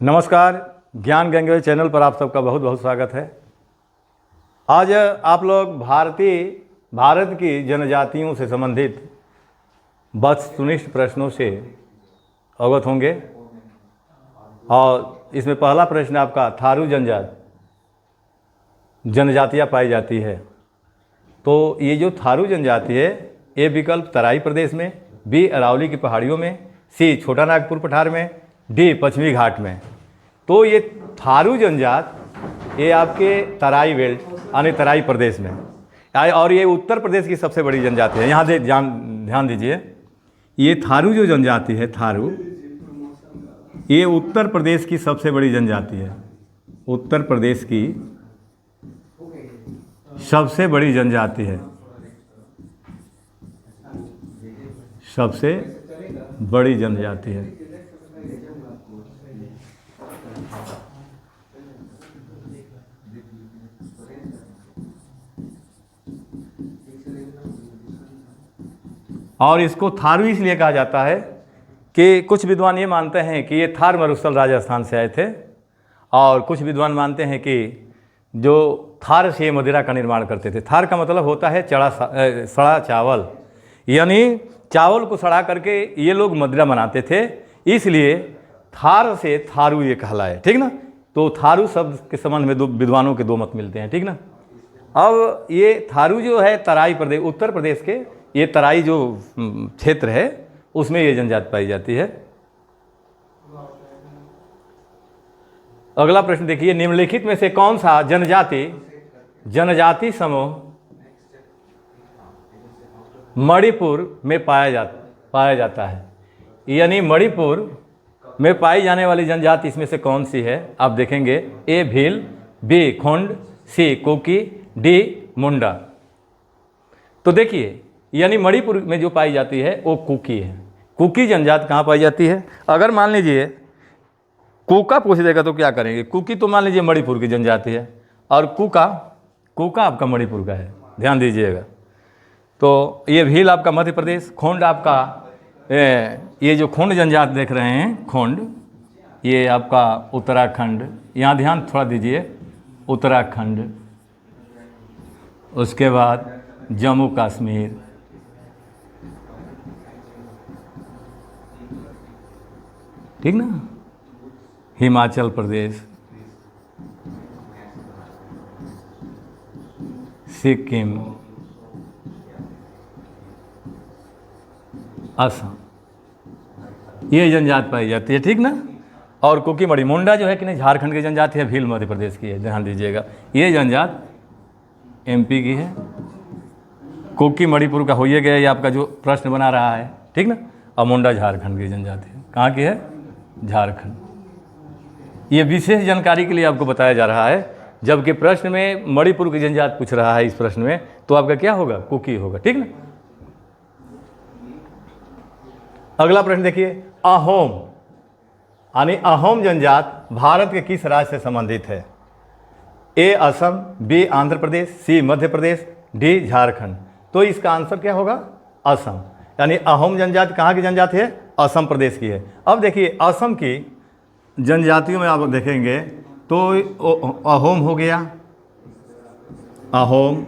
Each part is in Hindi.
नमस्कार। ज्ञान गंगे चैनल पर आप सबका बहुत बहुत स्वागत है। आज आप लोग भारत की जनजातियों से संबंधित वस्तुनिष्ठ प्रश्नों से अवगत होंगे। और इसमें पहला प्रश्न आपका, थारू जनजातियाँ पाई जाती है। तो ये जो थारू जनजाति है, ये विकल्प तराई प्रदेश में, बी अरावली की पहाड़ियों में, सी छोटा नागपुर पठार में, डी पश्चिमी घाट में। तो ये थारू जनजात ये आपके तराई बेल्ट यानी तराई प्रदेश में, और ये उत्तर प्रदेश की सबसे बड़ी जनजाति है। यहाँ ध्यान दीजिए, ये थारू जो जनजाति है, थारू ये उत्तर प्रदेश की सबसे बड़ी जनजाति है। उत्तर प्रदेश की सबसे बड़ी जनजाति है, सबसे बड़ी जनजाति है। और इसको थारू इसलिए कहा जाता है कि कुछ विद्वान ये मानते हैं कि ये थार मरुस्थल राजस्थान से आए थे, और कुछ विद्वान मानते हैं कि जो थार से मदिरा का निर्माण करते थे। थार का मतलब होता है सड़ा चावल, यानी चावल को सड़ा करके ये लोग मदिरा बनाते थे, इसलिए थार से थारू ये कहलाए। ठीक ना। तो थारू शब्द के संबंध में दो विद्वानों के दो मत मिलते हैं। ठीक ना। अब ये थारू जो है तराई प्रदेश, उत्तर प्रदेश के ये तराई जो क्षेत्र है उसमें ये जनजाति पाई जाती है। अगला प्रश्न देखिए, निम्नलिखित में से कौन सा जनजाति समूह मणिपुर में पाया जाता है? यानी मणिपुर में पाई जाने वाली जनजाति इसमें से कौन सी है? आप देखेंगे, ए भील, बी खोंड, सी कुकी, डी मुंडा। तो देखिए, यानी मणिपुर में जो पाई जाती है वो कुकी है। कुकी जनजाति कहाँ पाई जाती है? अगर मान लीजिए कुका पूछ देगा तो क्या करेंगे? कुकी तो मान लीजिए मणिपुर की जनजाति है, और कुका आपका मणिपुर का है, ध्यान दीजिएगा। तो ये भील आपका मध्य प्रदेश, खोंड आपका ये जो खोंड जनजाति देख रहे हैं, खोंड ये आपका उत्तराखंड, यहाँ ध्यान थोड़ा दीजिए, उत्तराखंड, उसके बाद जम्मू कश्मीर, ठीक ना, हिमाचल प्रदेश, सिक्किम, असम, ये जनजाति पाई जाती है। ठीक ना। और कुकी मणि मुंडा जो है कि नहीं, झारखंड की जनजाति है, भील मध्य प्रदेश की है, ध्यान दीजिएगा। ये जनजाति एमपी की है। कुकी मणिपुर का हो ही गया, ये आपका जो प्रश्न बना रहा है। ठीक ना। और मुंडा झारखंड की जनजाति है। कहाँ की है? झारखंड। ये विशेष जानकारी के लिए आपको बताया जा रहा है, जबकि प्रश्न में मणिपुर की जनजाति पूछ रहा है इस प्रश्न में, तो आपका क्या होगा? कुकी होगा। ठीक ना। अगला प्रश्न देखिए, अहोम यानी अहोम जनजाति भारत के किस राज्य से संबंधित है? ए असम, बी आंध्र प्रदेश, सी मध्य प्रदेश, डी झारखंड। तो इसका आंसर क्या होगा? असम। यानी अहोम जनजाति कहाँ की जनजाति है? असम प्रदेश की है। अब देखिए, असम की जनजातियों में आप देखेंगे तो अहोम हो गया, अहोम,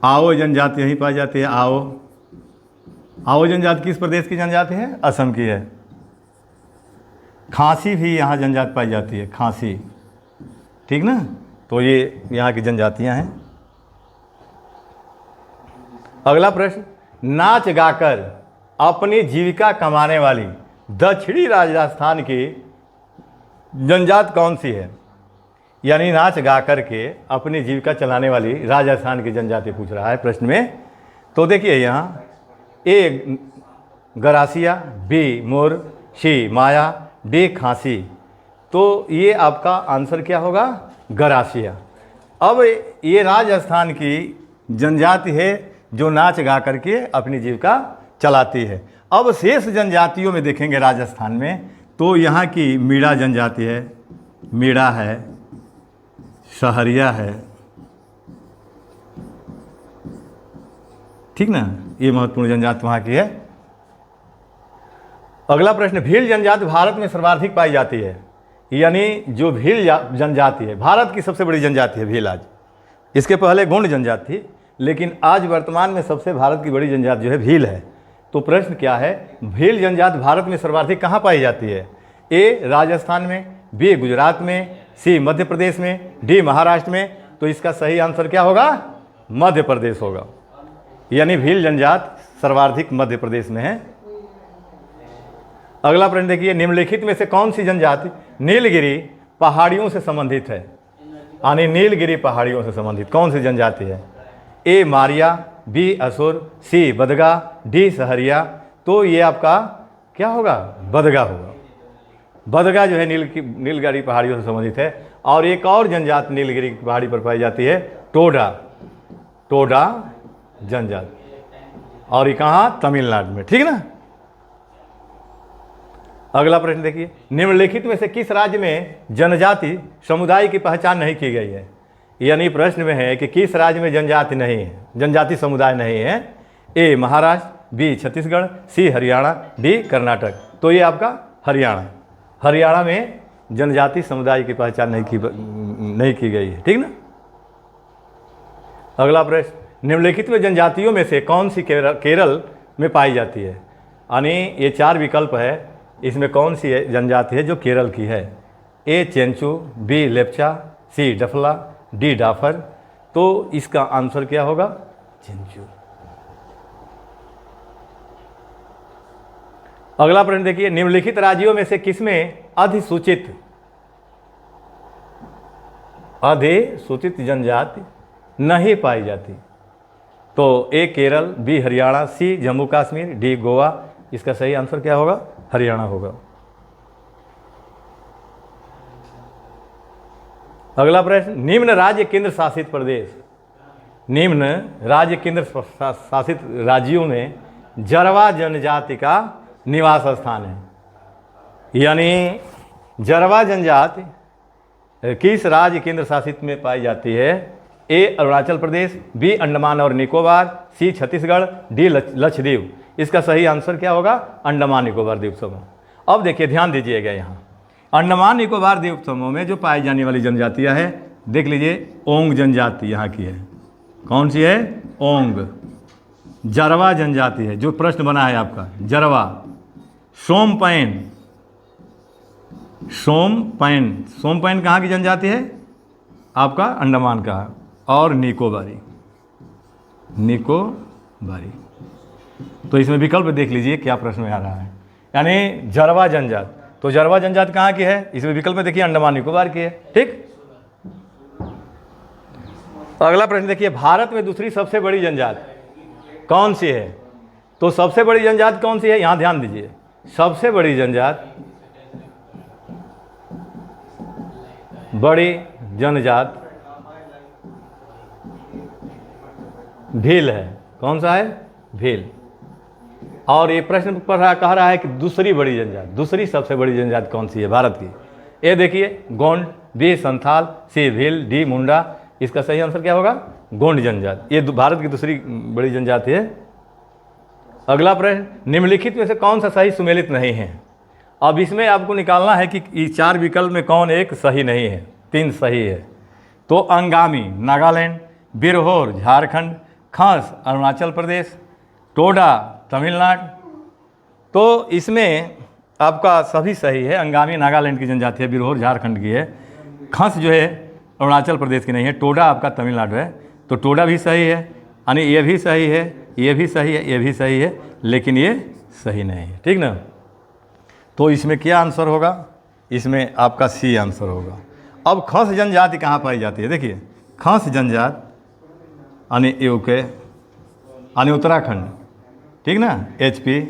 आओ जनजाति यहीं पाई जाती है। आओ जनजाति किस प्रदेश की जनजाति है? असम की है। खासी भी यहाँ जनजाति पाई जाती है, खासी। ठीक ना। तो ये यहाँ की जनजातियाँ हैं। अगला प्रश्न, नाच गाकर अपनी जीविका कमाने वाली दक्षिणी राजस्थान की जनजाति कौन सी है? यानी नाच गा करके अपनी जीविका चलाने वाली राजस्थान की जनजाति पूछ रहा है प्रश्न में। तो देखिए यहाँ, ए गरासिया, बी मोर, सी माया, डी खांसी। तो ये आपका आंसर क्या होगा? गरासिया। अब ये राजस्थान की जनजाति है जो नाच गा करके अपनी जीविका चलाती है। अब शेष जनजातियों में देखेंगे राजस्थान में, तो यहाँ की मीणा जनजाति है, मीणा है, सहरिया है, ठीक ना, ये महत्वपूर्ण जनजाति वहाँ की है। अगला प्रश्न, भील जनजाति भारत में सर्वाधिक पाई जाती है, यानी जो भील जनजाति है भारत की सबसे बड़ी जनजाति है भील आज। इसके पहले गोंड जनजाति थी, लेकिन आज वर्तमान में सबसे भारत की बड़ी जनजाति जो है भील है। तो प्रश्न क्या है, भील जनजाति भारत में सर्वाधिक कहाँ पाई जाती है? ए राजस्थान में, बी गुजरात में, सी मध्य प्रदेश में, डी महाराष्ट्र में। तो इसका सही आंसर क्या होगा? मध्य प्रदेश होगा, यानी भील जनजाति सर्वाधिक मध्य प्रदेश में है। अगला प्रश्न देखिए, निम्नलिखित में से कौन सी जनजाति नीलगिरी पहाड़ियों से संबंधित है? यानी नीलगिरी पहाड़ियों से संबंधित कौन सी जनजाति है? ए मारिया, बी असुर, सी बदगा, डी सहरिया। तो ये आपका क्या होगा? बदगा होगा। बदगा जो है नीलगिरी पहाड़ियों से संबंधित है। और एक और जनजाति नीलगिरी की पहाड़ी पर पाई जाती है, टोडा, टोडा जनजाति, और ये कहाँ? तमिलनाडु में, ठीक ना। अगला प्रश्न देखिए, निम्नलिखित में से किस राज्य में जनजाति समुदाय की पहचान नहीं की गई है? यानी प्रश्न में है कि किस राज्य में जनजाति नहीं है, जनजाति समुदाय नहीं है? ए महाराष्ट्र, बी छत्तीसगढ़, सी हरियाणा, डी कर्नाटक। तो ये आपका हरियाणा, हरियाणा में जनजाति समुदाय की पहचान नहीं की गई है, ठीक ना। अगला प्रश्न, निम्नलिखित में जनजातियों में से कौन सी केरल में पाई जाती है? यानी ये 4 विकल्प है, इसमें कौन सी जनजाति है जो केरल की है? ए चेंचू, बी लेप्चा, सी डफला, डी डाफर। तो इसका आंसर क्या होगा? चेंचू। अगला प्रश्न देखिए, निम्नलिखित राज्यों में से किसमें अधिसूचित जनजाति नहीं पाई जाती? तो ए केरल, बी हरियाणा, सी जम्मू कश्मीर, डी गोवा। इसका सही आंसर क्या होगा? हरियाणा होगा। अगला प्रश्न, निम्न राज्य केंद्र शासित प्रदेश, निम्न राज्य केंद्र शासित राज्यों में जरवा जनजाति का निवास स्थान है। यानी जरवा जनजाति किस राज्य केंद्र शासित में पाई जाती है? ए अरुणाचल प्रदेश, बी अंडमान और निकोबार, सी छत्तीसगढ़, डी लक्षद्वीप। इसका सही आंसर क्या होगा? अंडमान निकोबार द्वीप समूह। अब देखिए, ध्यान दीजिएगा, यहाँ अंडमान निकोबार द्वीप समूह में जो पाई जाने वाली जनजातियाँ हैं, देख लीजिए, ओंग जनजाति यहाँ की है। कौन सी है? ओंग। जरवा जनजाति है, जो प्रश्न बना है आपका, जरवा। सोमपैन, सोमपैन कहाँ की जनजाति है? आपका अंडमान का। और निकोबारी, तो इसमें विकल्प देख लीजिए क्या प्रश्न में आ रहा है। यानी जरवा जनजाति, तो जरवा जनजाति कहाँ की है? इसमें विकल्प में देखिए, अंडमान निकोबार की है, ठीक। अगला प्रश्न देखिए, भारत में दूसरी सबसे बड़ी जनजाति कौन सी है? तो सबसे बड़ी जनजाति कौन सी है? यहाँ ध्यान दीजिए, सबसे बड़ी जनजाति भील है। कौन सा है? भील। और ये प्रश्न कह रहा है कि दूसरी बड़ी जनजाति, दूसरी सबसे बड़ी जनजाति कौन सी है भारत की? ए देखिए, गोंड, बी संथाल, सी भील, डी मुंडा। इसका सही आंसर क्या होगा? गोंड जनजाति, ये भारत की दूसरी बड़ी जनजाति है। अगला प्रश्न, निम्नलिखित में से कौन सा सही सुमेलित नहीं है? अब इसमें आपको निकालना है कि इस 4 विकल्प में कौन एक सही नहीं है, 3 सही है। तो अंगामी नागालैंड, बिरहोर झारखंड, खास अरुणाचल प्रदेश, टोडा तमिलनाडु। तो इसमें आपका सभी सही है। अंगामी नागालैंड की जनजाति है, बिरहोर झारखंड की है, खस जो है अरुणाचल प्रदेश की नहीं है, टोडा आपका तमिलनाडु है। तो टोडा भी सही है, यानी ये भी सही है, ये भी सही है, ये भी सही है, लेकिन ये सही नहीं है, ठीक ना। तो इसमें क्या आंसर होगा? इसमें आपका सी आंसर होगा। अब खस जनजाति कहाँ पाई जाती है? देखिए, खस जनजाति यानी यूके, यानी उत्तराखंड, ठीक ना, HP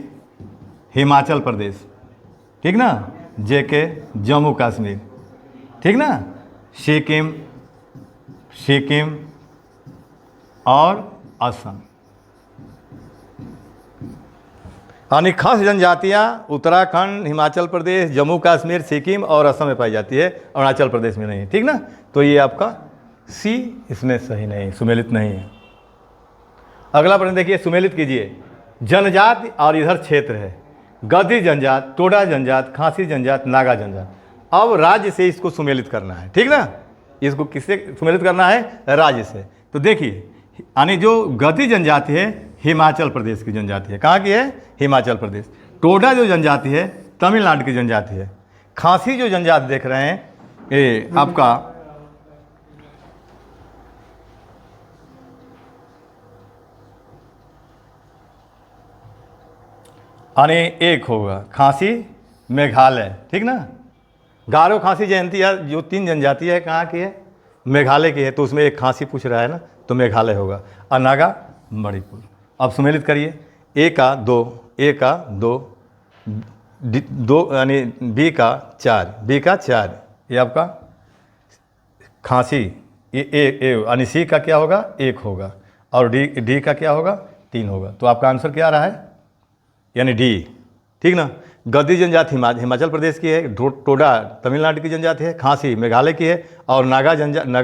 हिमाचल प्रदेश, ठीक ना, JK जम्मू कश्मीर, ठीक ना, सिक्किम और असम। यानी खस जनजातियाँ उत्तराखंड, हिमाचल प्रदेश, जम्मू कश्मीर, सिक्किम और असम में पाई जाती है, अरुणाचल प्रदेश में नहीं, ठीक ना। तो ये आपका सी इसमें सही नहीं, सुमेलित नहीं है। अगला प्रश्न देखिए, सुमेलित कीजिए। जनजाति और इधर क्षेत्र है, गद्दी जनजात, टोडा जनजात, खासी जनजात, नागा जनजात। अब राज्य से इसको सुमेलित करना है, ठीक ना। इसको किससे सुमेलित करना है? राज्य से। तो देखिए, यानी जो गद्दी जनजाति है हिमाचल प्रदेश की जनजाति है। कहाँ की है? हिमाचल प्रदेश। टोडा जो जनजाति है तमिलनाडु की जनजाति है। खासी जो जनजाति देख रहे हैं ये आपका यानी एक होगा खासी मेघालय, ठीक ना। गारो खासी जयंती जो 3 जनजाति है कहाँ की है? मेघालय की है। तो उसमें एक खासी पूछ रहा है ना, तो मेघालय होगा। और नागा मणिपुर। अब सुमेलित करिए, ए का 2, ए का 2, 2 यानी बी का 4, बी का 4, ये आपका खांसी, ये यानी सी का क्या होगा? 1 होगा। और डी का क्या होगा? 3 होगा। तो आपका आंसर क्या आ रहा है? यानी डी, ठीक ना। गद्दी जनजाति हिमाचल प्रदेश की है, टोडा तमिलनाडु की जनजाति है, खांसी मेघालय की है, और नागा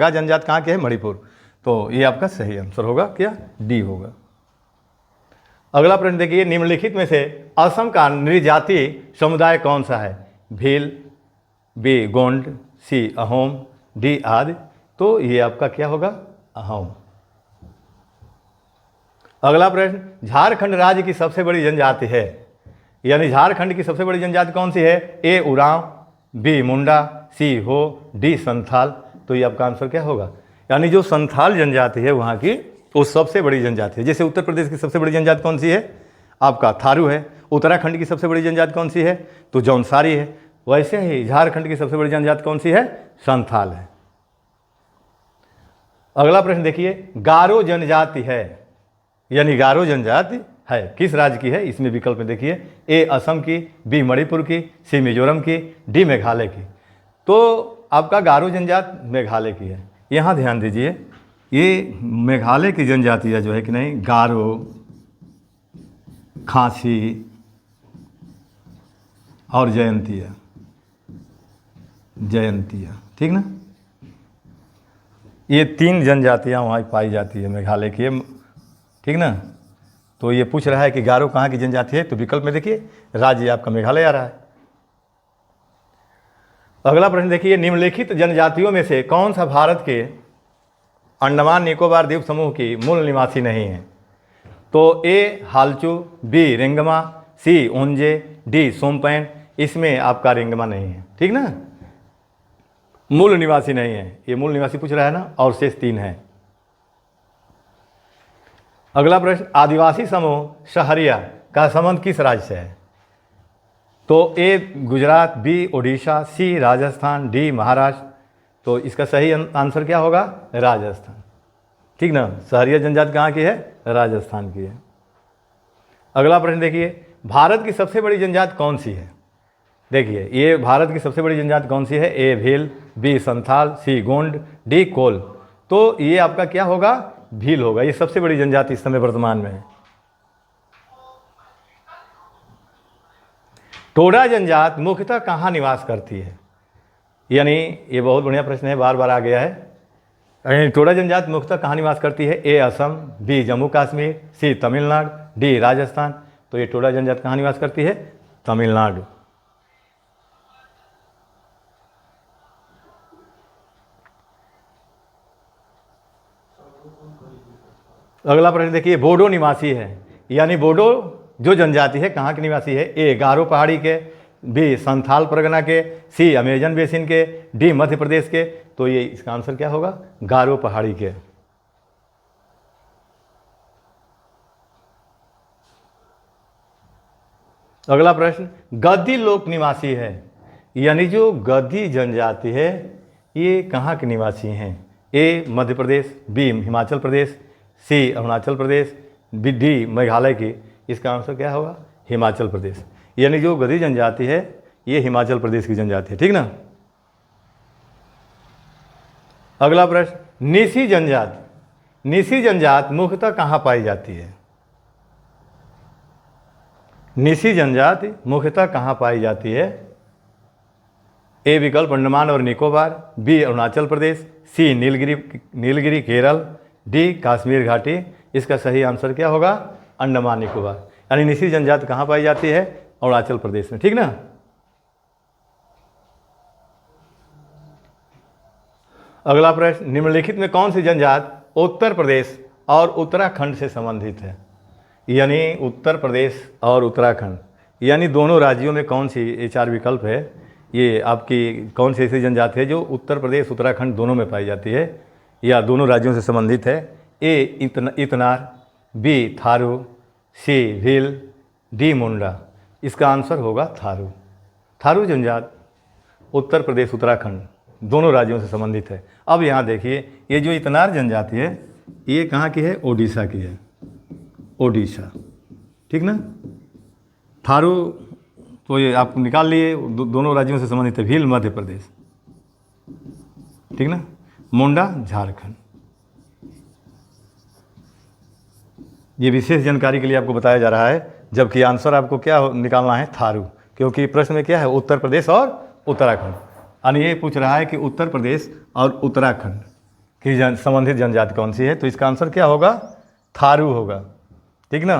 जनजाति कहाँ की है? मणिपुर। तो ये आपका सही आंसर होगा क्या? डी होगा। अगला प्रश्न देखिए, निम्नलिखित में से असम का नृजातीय समुदाय कौन सा है? भील, बी गोंड, सी अहोम, डी आदि। तो ये आपका क्या होगा? अहोम। अगला प्रश्न, झारखंड राज्य की सबसे बड़ी जनजाति है, यानी झारखंड की सबसे बड़ी जनजाति कौन सी है? ए उरांव, बी मुंडा, सी हो, डी संथाल। तो ये आपका आंसर क्या होगा? यानी जो संथाल जनजाति है वहाँ की वो सबसे बड़ी जनजाति है। जैसे उत्तर प्रदेश की सबसे बड़ी जनजाति कौन सी है? आपका थारू है। उत्तराखंड की सबसे बड़ी जनजाति कौन सी है? तो जौनसारी है। वैसे ही झारखंड की सबसे बड़ी जनजाति कौन सी है? संथाल है। अगला प्रश्न देखिए, गारो जनजाति है, यानी गारो जनजाति है किस राज्य की है? इसमें विकल्प में देखिए, ए असम की, बी मणिपुर की, सी मिजोरम की, डी मेघालय की। तो आपका गारो जनजाति मेघालय की है। यहाँ ध्यान दीजिए, ये मेघालय की जनजातियाँ जो है कि नहीं, गारो, खासी और जयंतिया, ठीक ना। ये 3 जनजातियाँ वहाँ पाई जाती है मेघालय की, ठीक ना। तो ये पूछ रहा है कि गारो कहाँ की जनजाति है? तो विकल्प में देखिए राज्य आपका मेघालय आ रहा है। अगला प्रश्न देखिए, निम्नलिखित जनजातियों में से कौन सा भारत के अंडमान निकोबार द्वीप समूह की मूल निवासी नहीं है? तो ए हालचू, बी रेंगमा, सी ओंजे, डी सोमपैन। इसमें आपका रेंगमा नहीं है, ठीक ना, मूल निवासी नहीं है। ये मूल निवासी पूछ रहा है ना, और शेष 3 है। अगला प्रश्न, आदिवासी समूह सहरिया का संबंध किस राज्य से है? तो ए गुजरात, बी ओडिशा, सी राजस्थान, डी महाराष्ट्र। तो इसका सही आंसर क्या होगा? राजस्थान, ठीक ना। सहरिया जनजाति कहाँ की है? राजस्थान की है। अगला प्रश्न देखिए, भारत की सबसे बड़ी जनजाति कौन सी है? देखिए, ये भारत की सबसे बड़ी जनजाति कौन सी है? ए भील, बी संथाल, सी गोंड, डी कोल। तो ये आपका क्या होगा? भील होगा। ये सबसे बड़ी जनजाति इस समय वर्तमान में है। टोडा जनजाति मुख्यतः कहाँ निवास करती है? यानी ये बहुत बढ़िया प्रश्न है, बार बार आ गया है। टोडा जनजाति मुख्यतः कहाँ निवास करती है? ए असम, बी जम्मू कश्मीर, सी तमिलनाडु, डी राजस्थान। तो ये टोडा जनजाति कहाँ निवास करती है? तमिलनाडु। अगला प्रश्न देखिए, बोडो निवासी है, यानी बोडो जो जनजाति है कहाँ के निवासी है? ए गारो पहाड़ी के, बी संथाल परगना के, सी अमेजन बेसिन के, डी मध्य प्रदेश के। तो ये इसका आंसर क्या होगा? गारो पहाड़ी के। अगला प्रश्न, गद्दी लोक निवासी है, यानी जो गद्दी जनजाति है ये कहाँ के निवासी हैं? ए मध्य प्रदेश, बी हिमाचल प्रदेश, सी अरुणाचल प्रदेश, डी मेघालय की। इसका आंसर क्या होगा? हिमाचल प्रदेश। यानी जो गद्दी जनजाति है ये हिमाचल प्रदेश की जनजाति है, ठीक ना। अगला प्रश्न, निसी जनजाति, निसी जनजाति मुख्यतः कहाँ पाई जाती है? निसी जनजाति मुख्यतः कहाँ पाई जाती है? ए विकल्प अंडमान और निकोबार, बी अरुणाचल प्रदेश, सी नीलगिरी केरल, डी कश्मीर घाटी। इसका सही आंसर क्या होगा? अंडमान निकोबार। यानी निसी जनजाति कहाँ पाई जाती है? अरुणाचल प्रदेश में, ठीक ना। अगला प्रश्न, निम्नलिखित में कौन सी जनजाति उत्तर प्रदेश और उत्तराखंड से संबंधित है? यानी उत्तर प्रदेश और उत्तराखंड यानी दोनों राज्यों में कौन सी, ये 4 विकल्प है, ये आपकी कौन सी ऐसी जनजाति है जो उत्तर प्रदेश उत्तराखंड दोनों में पाई जाती है या दोनों राज्यों से संबंधित है? ए इतनार, बी थारू, सी भील, डी मुंडा। इसका आंसर होगा थारू। थारू जनजाति उत्तर प्रदेश उत्तराखंड दोनों राज्यों से संबंधित है। अब यहाँ देखिए, ये जो इतनार जनजाति है ये कहाँ की है? ओडिशा की है, ओडिशा, ठीक ना। थारू तो ये आप निकाल लिए, दोनों राज्यों से संबंधित है। भील मध्य प्रदेश, ठीक ना। मुंडा झारखंड। ये विशेष जानकारी के लिए आपको बताया जा रहा है, जबकि आंसर आपको क्या निकालना है? थारू, क्योंकि प्रश्न में क्या है? उत्तर प्रदेश और उत्तराखंड। यानी ये पूछ रहा है कि उत्तर प्रदेश और उत्तराखंड की संबंधित जनजाति कौन सी है, तो इसका आंसर क्या होगा? थारू होगा, ठीक ना।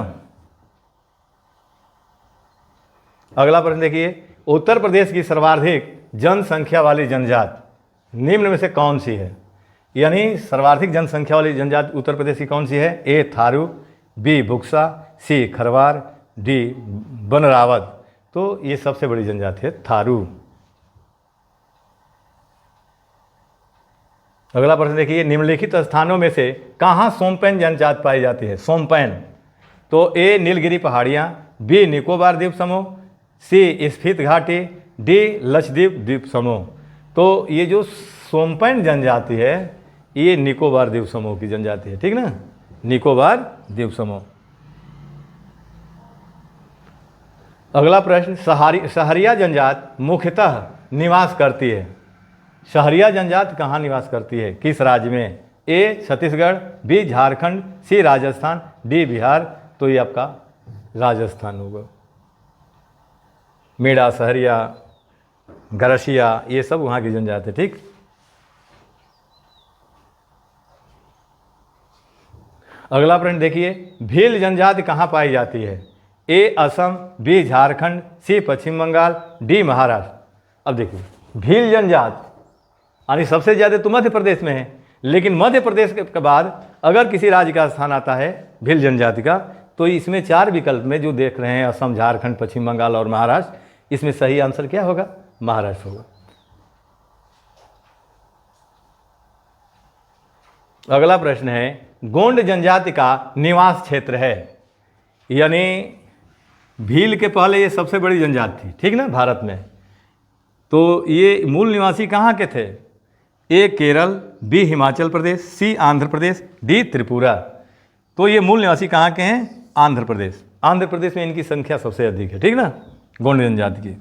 अगला प्रश्न देखिए, उत्तर प्रदेश की सर्वाधिक जनसंख्या वाली जनजाति निम्न में से कौन सी है? यानी सर्वाधिक जनसंख्या वाली जनजाति उत्तर प्रदेश की कौन सी है? ए थारू, बी बुक्सा, सी खरवार, डी बनरावत। तो ये सबसे बड़ी जनजाति है थारू। अगला प्रश्न देखिए, निम्नलिखित स्थानों में से कहाँ सोमपैन जनजाति पाई जाती है? सोमपैन, तो ए नीलगिरी पहाड़ियाँ, बी निकोबार द्वीप समूह, सी स्फीत घाटी, डी लक्षद्वीप द्वीप समूह। तो ये जो सोमपैन जनजाति है ये निकोबार द्वीप समूह की जनजाति है, ठीक ना, निकोबार द्वीप समूह। अगला प्रश्न, सहरिया जनजाति मुख्यतः निवास करती है। सहरिया जनजाति कहाँ निवास करती है, किस राज्य में? ए छत्तीसगढ़, बी झारखंड, सी राजस्थान, डी बिहार। तो ये आपका राजस्थान होगा। मेड़ा, सहरिया, गरसिया, ये सब वहाँ की जनजाति है, ठीक। अगला प्रश्न देखिए, भील जनजाति कहाँ पाई जाती है? ए असम, बी झारखंड, सी पश्चिम बंगाल, डी महाराष्ट्र। अब देखिए, भील जनजाति यानी सबसे ज़्यादा तो मध्य प्रदेश में है, लेकिन मध्य प्रदेश के बाद अगर किसी राज्य का स्थान आता है भील जनजाति का, तो इसमें 4 विकल्प में जो देख रहे हैं असम, झारखंड, पश्चिम बंगाल और महाराष्ट्र, इसमें सही आंसर क्या होगा? महाराष्ट्र होगा। अगला प्रश्न है, गोंड जनजाति का निवास क्षेत्र है। यानी भील के पहले ये सबसे बड़ी जनजाति थी, ठीक ना, भारत में। तो ये मूल निवासी कहाँ के थे? ए केरल, बी हिमाचल प्रदेश, सी आंध्र प्रदेश, डी त्रिपुरा। तो ये मूल निवासी कहाँ के हैं? आंध्र प्रदेश। आंध्र प्रदेश में इनकी संख्या सबसे अधिक है, ठीक ना, गोंड जनजाति की।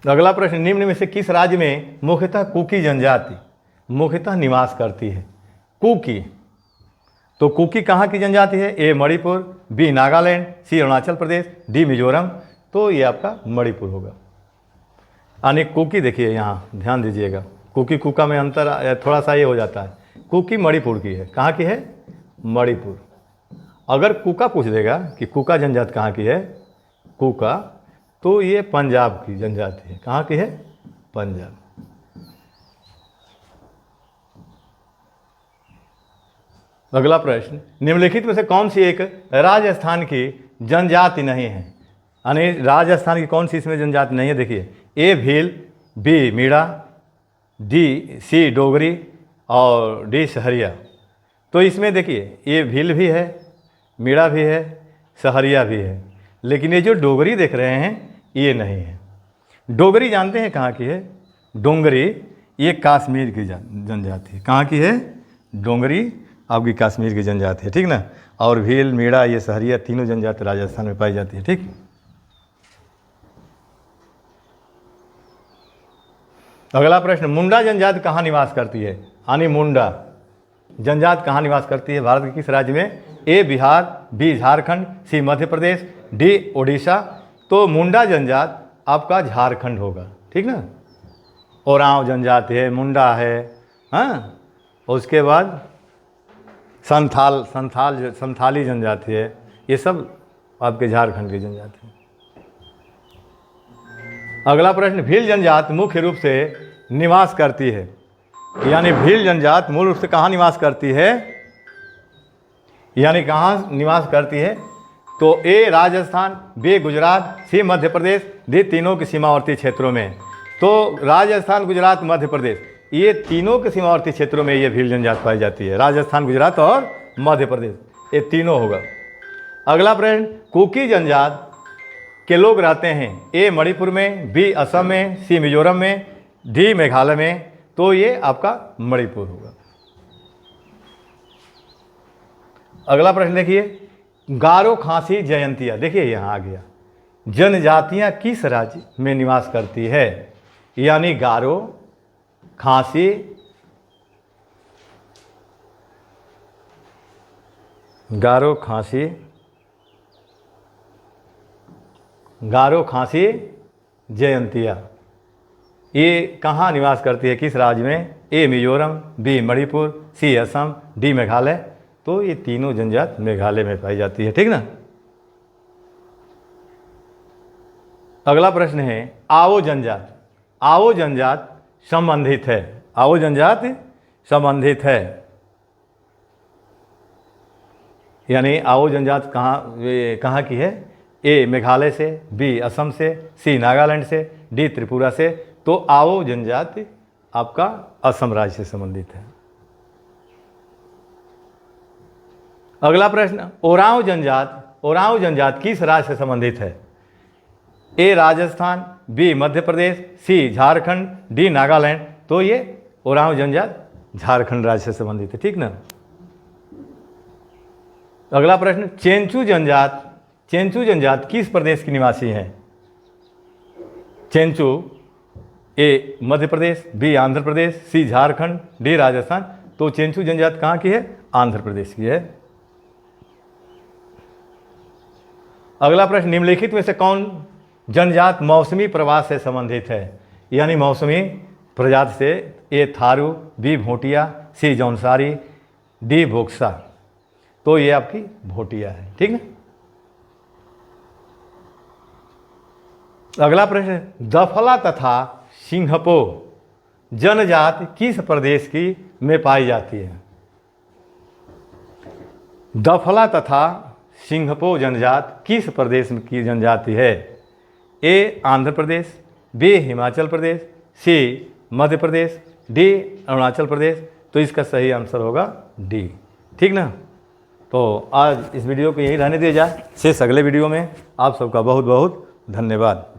अगला प्रश्न, निम्न में से किस राज्य में मुख्यतः कुकी जनजाति मुख्यतः निवास करती है? कुकी, तो कुकी कहाँ की जनजाति है? ए मणिपुर, बी नागालैंड, सी अरुणाचल प्रदेश, डी मिजोरम। तो ये आपका मणिपुर होगा। यानी कुकी देखिए, यहाँ ध्यान दीजिएगा, कुकी कुका में अंतर थोड़ा सा ये हो जाता है। कुकी मणिपुर की है। कहाँ की है? मणिपुर। अगर कुका पूछ देगा कि कुका जनजाति कहाँ की है, कुका, तो ये पंजाब की जनजाति है। कहाँ की है? पंजाब। अगला प्रश्न, निम्नलिखित में से कौन सी एक राजस्थान की जनजाति नहीं है? यानी राजस्थान की कौन सी इसमें जनजाति नहीं है? देखिए, A Bhil, B Meena, D C Dogri और डी सहरिया। तो इसमें देखिए, ये भील भी है, मीणा भी है, सहरिया भी है, लेकिन ये जो डोगरी देख रहे हैं ये नहीं है। डोगरी जानते हैं कहाँ की है? डोंगरी, ये कश्मीर की जनजाति है। कहाँ की है? डोंगरी आपकी कश्मीर की जनजाति है, ठीक ना। और भील, मीणा, ये सहरिया तीनों जनजाति राजस्थान में पाई जाती है, ठीक। अगला प्रश्न, मुंडा जनजाति कहाँ निवास करती है? यानी मुंडा जनजाति कहाँ निवास करती है? भारत के किस राज्य में? ए बिहार, बी झारखंड, सी मध्य प्रदेश, डी ओडिशा। तो मुंडा जनजाति आपका झारखंड होगा, ठीक ना। ओरांव जनजाति है, मुंडा है, हाँ। उसके बाद संथाली जनजाति है, ये सब आपके झारखंड की जनजाति है। अगला प्रश्न, भील जनजात मुख्य रूप से निवास करती है, यानी भील जनजात मूल रूप से कहाँ निवास करती है, यानी कहाँ निवास करती है? तो ए राजस्थान, बी गुजरात, सी मध्य प्रदेश, डी तीनों के सीमावर्ती क्षेत्रों में। तो राजस्थान, गुजरात, मध्य प्रदेश, ये तीनों के सीमावर्ती क्षेत्रों में ये भील जनजात पाई जाती है। राजस्थान, गुजरात और मध्य प्रदेश, ये तीनों होगा। अगला प्रश्न, कुकी जनजात के लोग रहते हैं ए मणिपुर में, बी असम में, सी मिजोरम में, डी मेघालय में। तो ये आपका मणिपुर होगा। अगला प्रश्न देखिए, गारो, खासी, जयंतिया, देखिए यहाँ आ गया, जनजातियाँ किस राज्य में निवास करती है? यानी गारो, खासी, गारो, खासी, गारो, खासी, जयंतिया, ये कहाँ निवास करती है, किस राज्य में? ए मिजोरम, बी मणिपुर, सी असम, डी मेघालय। तो ये तीनों जनजात मेघालय में पाई जाती है, ठीक ना। अगला प्रश्न है, आओ जनजात, आओ जनजात संबंधित है, आओ जनजात संबंधित है, यानी आओ जनजात कहाँ की है? ए मेघालय से, बी असम से, सी नागालैंड से, डी त्रिपुरा से। तो आओ जनजात आपका असम राज्य से संबंधित है। अगला प्रश्न, ओरांव जनजात, ओरांव जनजात किस राज्य से संबंधित है? ए राजस्थान, बी मध्य प्रदेश, सी झारखंड, डी नागालैंड। तो ये ओरांव जनजात झारखंड राज्य से संबंधित है, ठीक ना। अगला प्रश्न, चेंचू जनजात, चेंचू जनजात किस प्रदेश की निवासी है? चेंचू ए मध्य प्रदेश, बी आंध्र प्रदेश, सी झारखंड, डी राजस्थान। तो चेंचू जनजात कहाँ की है? आंध्र प्रदेश की है। अगला प्रश्न, निम्नलिखित में से कौन जनजात मौसमी प्रवास से संबंधित है? यानी मौसमी प्रजाति से? ए थारू, बी भोटिया, सी जौनसारी, डी बोक्सा। तो ये आपकी भोटिया है, ठीक ना। अगला प्रश्न, दफला तथा सिंहपो जनजात किस प्रदेश की में पाई जाती है? दफला तथा सिंहपो जनजात किस प्रदेश की जनजाति है? ए आंध्र प्रदेश, बी हिमाचल प्रदेश, सी मध्य प्रदेश, डी अरुणाचल प्रदेश। तो इसका सही आंसर होगा डी, ठीक ना। तो आज इस वीडियो को यहीं रहने दिया जाए, शेष अगले वीडियो में। आप सबका बहुत बहुत धन्यवाद।